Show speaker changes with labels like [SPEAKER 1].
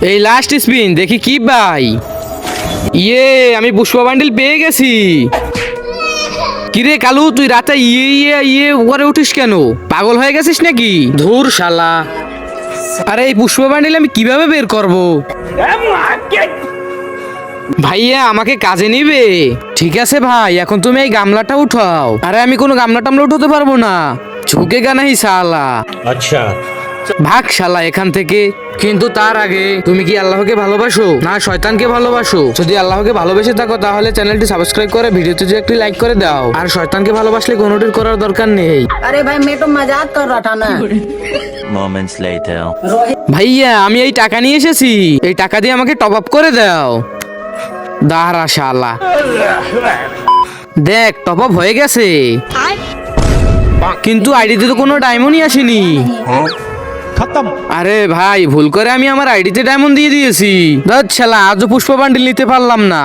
[SPEAKER 1] এই last spin দেখি কি ভাই। আমি পুষ্পা বান্ডিল পেয়ে গেছি। কিরে কালু তুই রাতে উপরে উঠিস কেন? পাগল হয়ে গেছিস নাকি? ধুর শালা। আরে এই পুষ্পা বান্ডিল আমি কিভাবে বের করব? ভাইয়া আমাকে কাজে নিবে? ঠিক আছে ভাই, এখন তুমি এই গামলাটা উঠাও। আরে আমি কোনো গামলা টামলা উঠাতে পারবো না, ঝুঁকে গানাই শালা।
[SPEAKER 2] আচ্ছা
[SPEAKER 1] ভাগ শালা এখান থেকে। কিন্তু তার আগে তুমি কি আল্লাহকে ভালোবাসো না শয়তানকে ভালোবাসো? যদি আল্লাহকে ভালোবেসে থাকো তাহলে চ্যানেলটি সাবস্ক্রাইব করে ভিডিওতে যে একটি লাইক করে দাও। আর শয়তানকে ভালোবাসলে কোনোটির করার দরকার নেই।
[SPEAKER 3] अरे भाई मैं तो मजाक कर रहा था ना।
[SPEAKER 4] Moments later.
[SPEAKER 1] ভাইয়া আমি এই টাকা নিয়ে এসেছি, এই টাকা দিয়ে আমাকে টপ আপ করে দাও। দাঁড়া শালা, দেখ টপ আপ হয়ে গেছে, কিন্তু আইডিতে তো কোনো ডায়মন্ডই আসেনি। আরে ভাই ভুল করে আমি আমার আইডিতে ডায়মন্ড দিয়ে দিয়েছি। শালা আজও পুষ্প বান্ডিল নিতে পারলাম না।